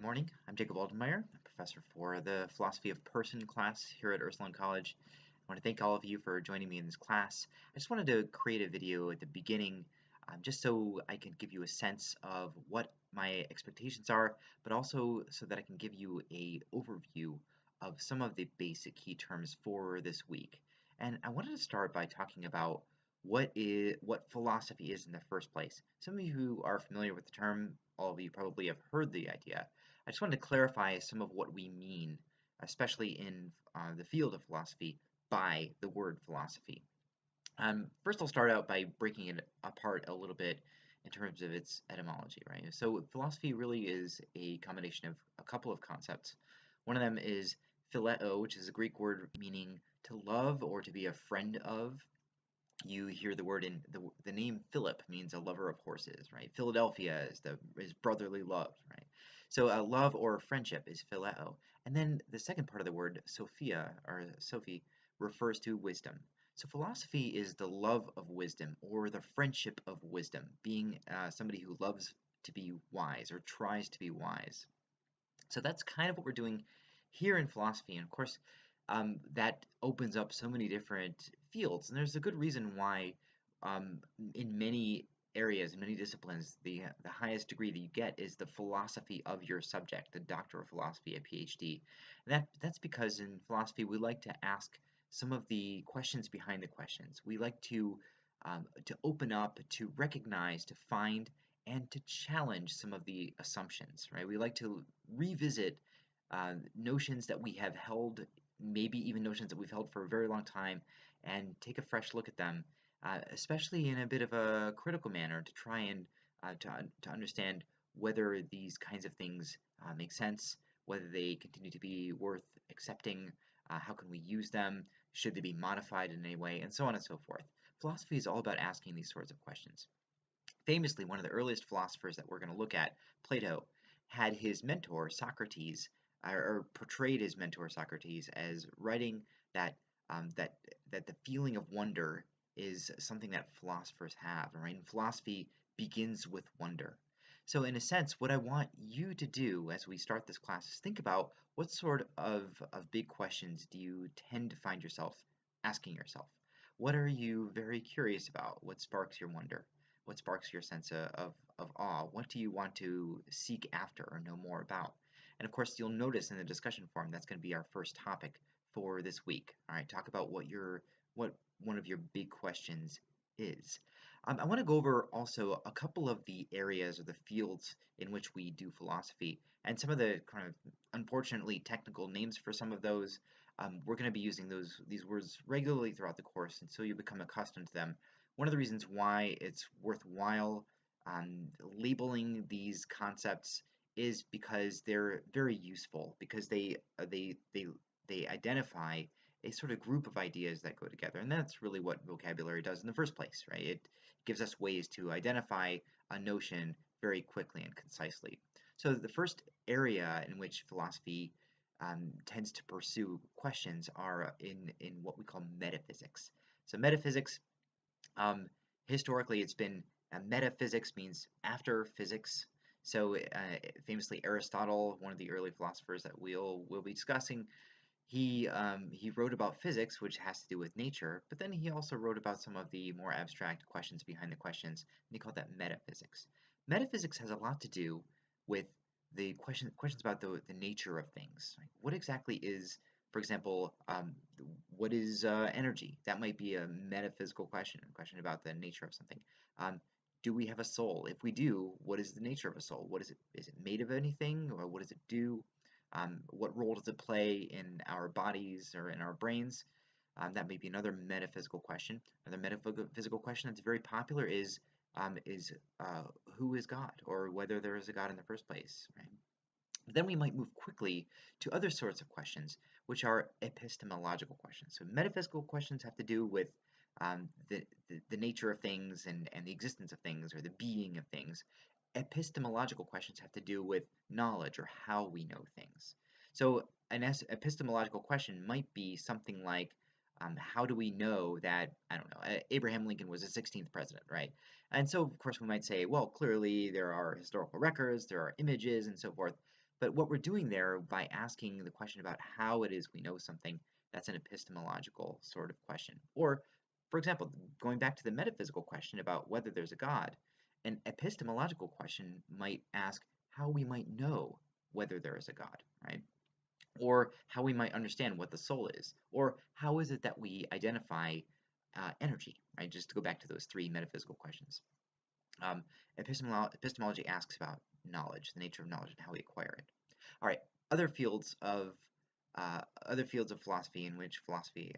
Good morning. I'm Jacob Aldenmeyer, I'm professor for the Philosophy of Person class here at Ursuline College. I want to thank all of you for joining me in this class. I just wanted to create a video at the beginning just so I can give you a sense of what my expectations are, but also so that I can give you an overview of some of the basic key terms for this week. And I wanted to start by talking about what philosophy is in the first place. Some of you who are familiar with the term, all of you probably have heard the idea. I just wanted to clarify some of what we mean, especially in the field of philosophy, by the word philosophy. First, I'll start out by breaking it apart a little bit in terms of its etymology, right? So philosophy really is a combination of a couple of concepts. One of them is phileo, which is a Greek word meaning to love or to be a friend of. You hear the word in the name Philip means a lover of horses, right? Philadelphia is brotherly love, right? So a love or friendship is phileo. And then the second part of the word, Sophia or Sophie, refers to wisdom. So philosophy is the love of wisdom or the friendship of wisdom, being somebody who loves to be wise or tries to be wise. So that's kind of what we're doing here in philosophy. And of course, that opens up so many different fields. And there's a good reason why um, in many areas, in many disciplines, the highest degree that you get is the philosophy of your subject, the Doctor of Philosophy, a PhD. And that's because in philosophy, we like to ask some of the questions behind the questions. We like to open up, to recognize, to find, and to challenge some of the assumptions, right? We like to revisit notions that we have held, maybe even notions that we've held for a very long time, and take a fresh look at them, especially in a bit of a critical manner to try and to understand whether these kinds of things make sense, whether they continue to be worth accepting, how can we use them, should they be modified in any way, and so on and so forth. Philosophy is all about asking these sorts of questions. Famously, one of the earliest philosophers that we're going to look at, Plato, had his mentor Socrates, or portrayed his mentor Socrates as writing that that the feeling of wonder is something that philosophers have, right? And philosophy begins with wonder. So in a sense, what I want you to do as we start this class is think about what sort of big questions do you tend to find yourself asking yourself? What are you very curious about? What sparks your wonder? What sparks your sense of awe? What do you want to seek after or know more about? And of course, you'll notice in the discussion forum that's going to be our first topic for this week. All right, talk about what one of your big questions is. I want to go over also a couple of the areas or the fields in which we do philosophy and some of the kind of unfortunately technical names for some of those. We're going to be using these words regularly throughout the course, and so you become accustomed to them. One of the reasons why it's worthwhile labeling these concepts is because they're very useful because they identify a sort of group of ideas that go together, and that's really what vocabulary does in the first place, right? It gives us ways to identify a notion very quickly and concisely. So the first area in which philosophy tends to pursue questions are in what we call metaphysics. So metaphysics, um, historically, it's been metaphysics means after physics. So famously, Aristotle, one of the early philosophers that we'll be discussing, he wrote about physics, which has to do with nature, but then he also wrote about some of the more abstract questions behind the questions, and he called that metaphysics. Metaphysics has a lot to do with the questions about the nature of things. Like what exactly is, for example, what is energy? That might be a metaphysical question, a question about the nature of something. Um, do we have a soul? If we do, what is the nature of a soul? What is it? Is it made of anything, or what does it do? What role does it play in our bodies or in our brains? That may be another metaphysical question. Another metaphysical question that's very popular is who is God, or whether there is a God in the first place, right? Then we might move quickly to other sorts of questions, which are epistemological questions. So metaphysical questions have to do with the nature of things and the existence of things or the being of things. Epistemological questions have to do with knowledge or how we know things. So an epistemological question might be something like, how do we know that, I don't know, Abraham Lincoln was the 16th president, right? And so, of course, we might say, well, clearly there are historical records, there are images, and so forth. But what we're doing there by asking the question about how it is we know something, that's an epistemological sort of question. Or, for example, going back to the metaphysical question about whether there's a God, an epistemological question might ask how we might know whether there is a God, right? Or how we might understand what the soul is, or how is it that we identify energy, right? Just to go back to those three metaphysical questions. Um, epistemology asks about knowledge, the nature of knowledge, and how we acquire it. All right, other fields of philosophy in which philosophy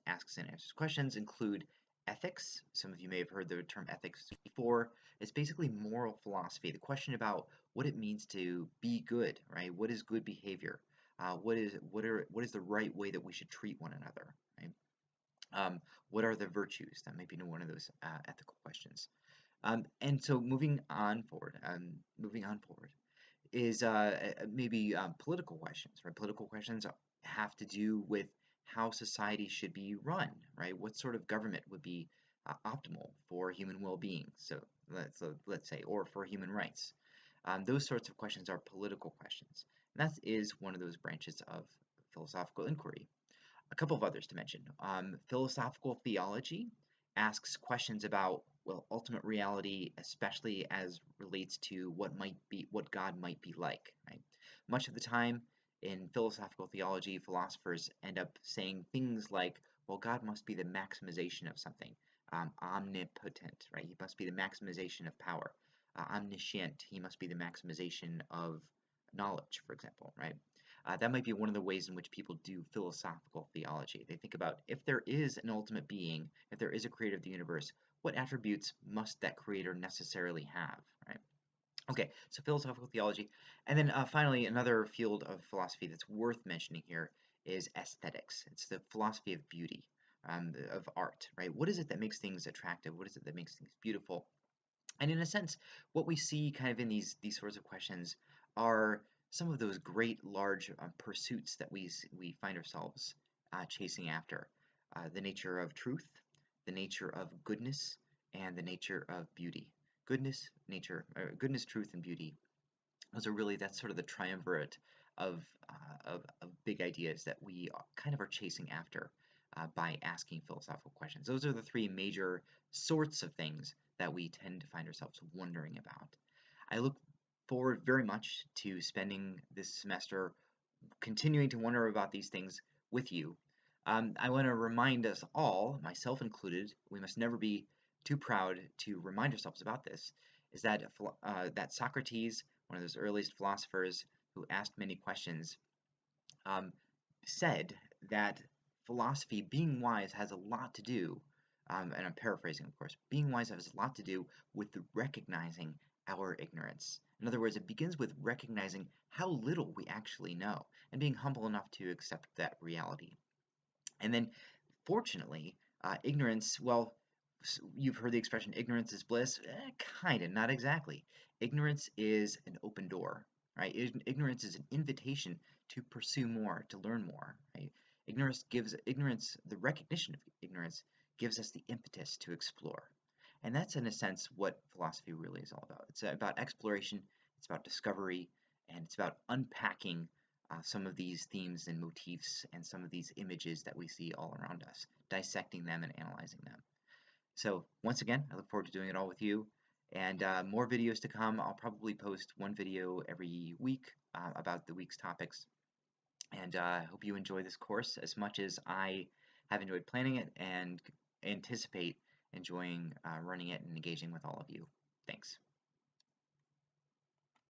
asks and answers questions include ethics. Some of you may have heard the term ethics before. It's basically moral philosophy, the question about what it means to be good, right? What is good behavior? What is the right way that we should treat one another, right? What are the virtues? That might be one of those ethical questions. And so moving on forward is maybe political questions, right? Political questions have to do with how society should be run, right? What sort of government would be optimal for human well-being? So let's say, or for human rights. Those sorts of questions are political questions. And that is one of those branches of philosophical inquiry. A couple of others to mention. Philosophical theology asks questions about, well, ultimate reality, especially as relates to what God might be like, right? Much of the time in philosophical theology, philosophers end up saying things like, well, God must be the maximization of something, omnipotent, right? He must be the maximization of power. Omniscient, he must be the maximization of knowledge, for example, right? That might be one of the ways in which people do philosophical theology. They think about if there is an ultimate being, if there is a creator of the universe, what attributes must that creator necessarily have, right? Okay, so philosophical theology. And then finally, another field of philosophy that's worth mentioning here is aesthetics. It's the philosophy of beauty, of art, right? What is it that makes things attractive? What is it that makes things beautiful? And in a sense, what we see kind of in these sorts of questions are some of those great large pursuits that we find ourselves chasing after. The nature of truth, the nature of goodness, and the nature of beauty. Goodness, truth, and beauty. Those are really, that's sort of the triumvirate of, of big ideas that we kind of are chasing after by asking philosophical questions. Those are the three major sorts of things that we tend to find ourselves wondering about. I look forward very much to spending this semester continuing to wonder about these things with you. I want to remind us all, myself included, we must never be too proud to remind ourselves about this, is that Socrates, one of those earliest philosophers who asked many questions, um, said that philosophy, being wise, has a lot to do, and I'm paraphrasing, of course, being wise has a lot to do with recognizing our ignorance. In other words, it begins with recognizing how little we actually know and being humble enough to accept that reality. And then, fortunately, ignorance, well, you've heard the expression ignorance is bliss. Kind of, not exactly. Ignorance is an open door, right? Ignorance is an invitation to pursue more, to learn more, right? Ignorance, the recognition of ignorance gives us the impetus to explore. And that's, in a sense, what philosophy really is all about. It's about exploration, it's about discovery, and it's about unpacking some of these themes and motifs and some of these images that we see all around us, dissecting them and analyzing them. So once again, I look forward to doing it all with you, and more videos to come. I'll probably post one video every week about the week's topics, and I hope you enjoy this course as much as I have enjoyed planning it and anticipate enjoying running it and engaging with all of you. Thanks.